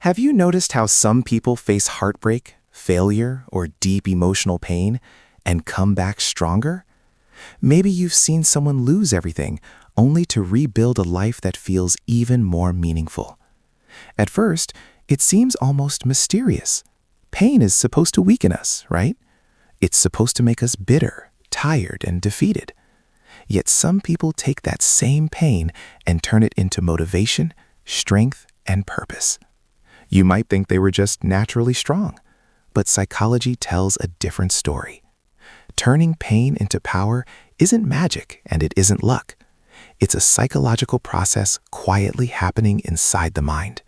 Have you noticed how some people face heartbreak, failure, or deep emotional pain and come back stronger? Maybe you've seen someone lose everything only to rebuild a life that feels even more meaningful. At first, it seems almost mysterious. Pain is supposed to weaken us, right? It's supposed to make us bitter, tired, and defeated. Yet some people take that same pain and turn it into motivation, strength, and purpose. You might think they were just naturally strong, but psychology tells a different story. Turning pain into power isn't magic and it isn't luck. It's a psychological process quietly happening inside the mind.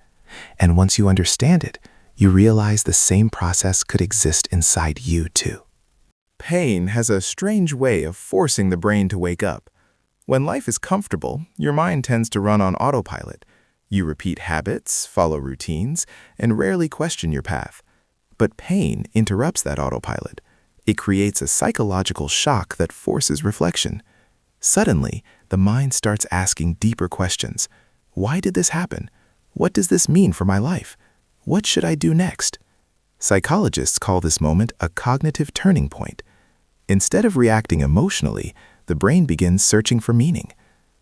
And once you understand it, you realize the same process could exist inside you too. Pain has a strange way of forcing the brain to wake up. When life is comfortable, your mind tends to run on autopilot. You repeat habits, follow routines, and rarely question your path. But pain interrupts that autopilot. It creates a psychological shock that forces reflection. Suddenly, the mind starts asking deeper questions. Why did this happen? What does this mean for my life? What should I do next? Psychologists call this moment a cognitive turning point. Instead of reacting emotionally, the brain begins searching for meaning.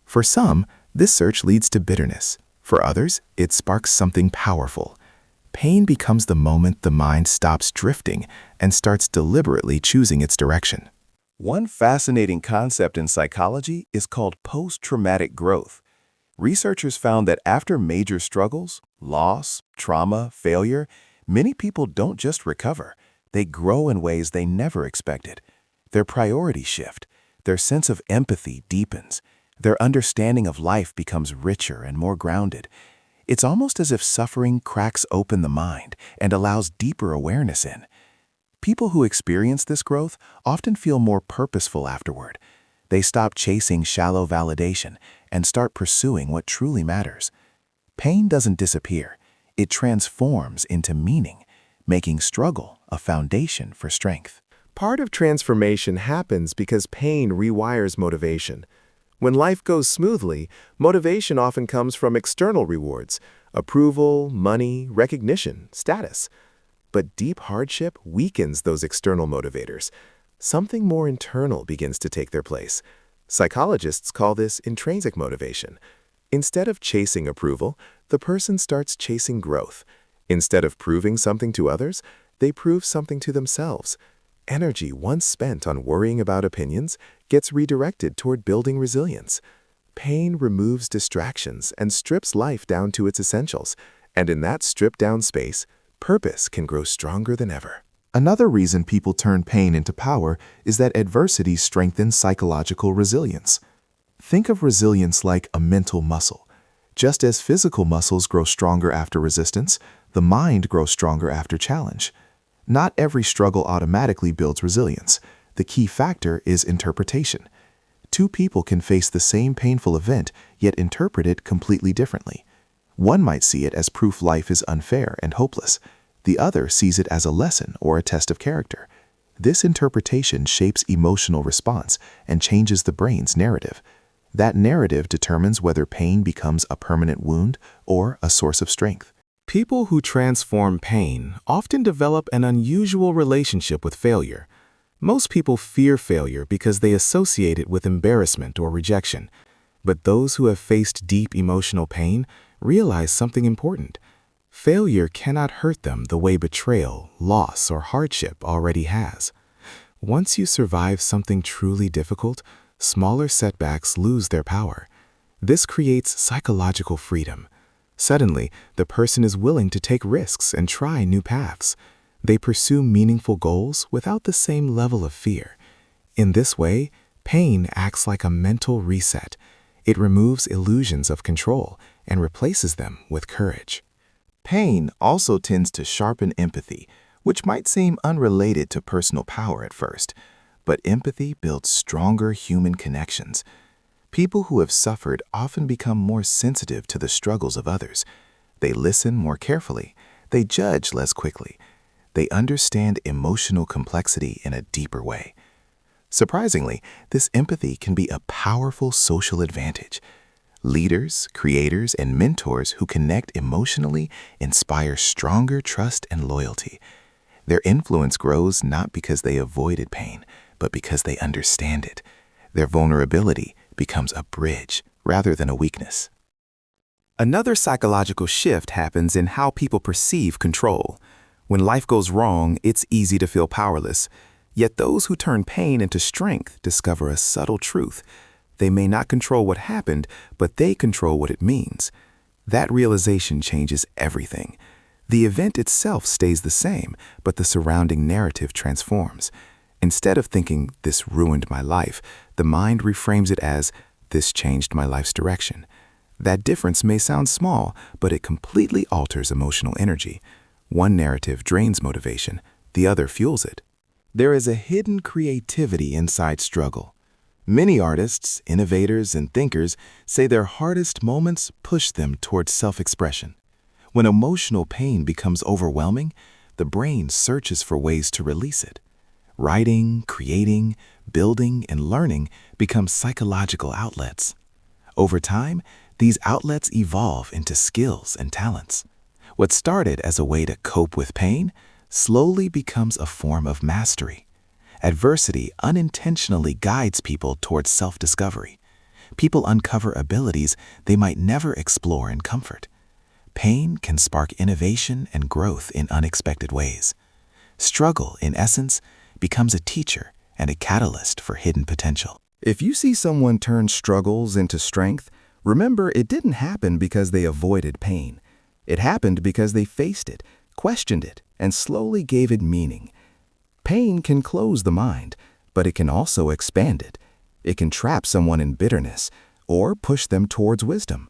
For some, this search leads to bitterness. For others, it sparks something powerful. Pain becomes the moment the mind stops drifting and starts deliberately choosing its direction. One fascinating concept in psychology is called post-traumatic growth. Researchers found that after major struggles, loss, trauma, failure, many people don't just recover, they grow in ways they never expected. Their priorities shift, their sense of empathy deepens, their understanding of life becomes richer and more grounded. It's almost as if suffering cracks open the mind and allows deeper awareness in. People who experience this growth often feel more purposeful afterward. They stop chasing shallow validation and start pursuing what truly matters. Pain doesn't disappear. It transforms into meaning, making struggle a foundation for strength. Part of transformation happens because pain rewires motivation. When life goes smoothly, motivation often comes from external rewards, approval, money, recognition, status. But deep hardship weakens those external motivators. Something more internal begins to take their place. Psychologists call this intrinsic motivation. Instead of chasing approval, the person starts chasing growth. Instead of proving something to others, they prove something to themselves. Energy once spent on worrying about opinions gets redirected toward building resilience. Pain removes distractions and strips life down to its essentials. And in that stripped-down space, purpose can grow stronger than ever. Another reason people turn pain into power is that adversity strengthens psychological resilience. Think of resilience like a mental muscle. Just as physical muscles grow stronger after resistance, the mind grows stronger after challenge. Not every struggle automatically builds resilience. The key factor is interpretation. Two people can face the same painful event, yet interpret it completely differently. One might see it as proof life is unfair and hopeless. The other sees it as a lesson or a test of character. This interpretation shapes emotional response and changes the brain's narrative. That narrative determines whether pain becomes a permanent wound or a source of strength. People who transform pain often develop an unusual relationship with failure. Most people fear failure because they associate it with embarrassment or rejection. But those who have faced deep emotional pain realize something important. Failure cannot hurt them the way betrayal, loss, or hardship already has. Once you survive something truly difficult, smaller setbacks lose their power. This creates psychological freedom. Suddenly, the person is willing to take risks and try new paths. They pursue meaningful goals without the same level of fear. In this way, pain acts like a mental reset. It removes illusions of control and replaces them with courage. Pain also tends to sharpen empathy, which might seem unrelated to personal power at first. But empathy builds stronger human connections. People who have suffered often become more sensitive to the struggles of others. They listen more carefully. They judge less quickly. They understand emotional complexity in a deeper way. Surprisingly, this empathy can be a powerful social advantage. Leaders, creators, and mentors who connect emotionally inspire stronger trust and loyalty. Their influence grows not because they avoided pain, but because they understand it. Their vulnerability becomes a bridge rather than a weakness. Another psychological shift happens in how people perceive control. When life goes wrong, it's easy to feel powerless. Yet those who turn pain into strength discover a subtle truth. They may not control what happened, but they control what it means. That realization changes everything. The event itself stays the same, but the surrounding narrative transforms. Instead of thinking, "This ruined my life," the mind reframes it as, "This changed my life's direction." That difference may sound small, but it completely alters emotional energy. One narrative drains motivation, the other fuels it. There is a hidden creativity inside struggle. Many artists, innovators, and thinkers say their hardest moments push them towards self-expression. When emotional pain becomes overwhelming, the brain searches for ways to release it. Writing, creating, building, and learning become psychological outlets. Over time, these outlets evolve into skills and talents. What started as a way to cope with pain slowly becomes a form of mastery. Adversity unintentionally guides people towards self-discovery. People uncover abilities they might never explore in comfort. Pain can spark innovation and growth in unexpected ways. Struggle, in essence, becomes a teacher and a catalyst for hidden potential. If you see someone turn struggles into strength, remember it didn't happen because they avoided pain. It happened because they faced it, questioned it, and slowly gave it meaning. Pain can close the mind, but it can also expand it. It can trap someone in bitterness or push them towards wisdom.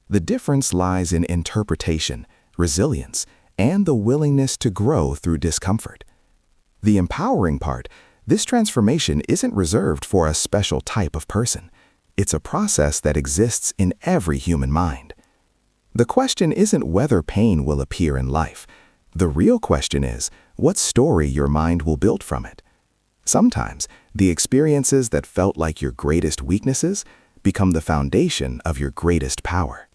The difference lies in interpretation, resilience, and the willingness to grow through discomfort. The empowering part, this transformation isn't reserved for a special type of person. It's a process that exists in every human mind. The question isn't whether pain will appear in life. The real question is what story your mind will build from it. Sometimes, the experiences that felt like your greatest weaknesses become the foundation of your greatest power.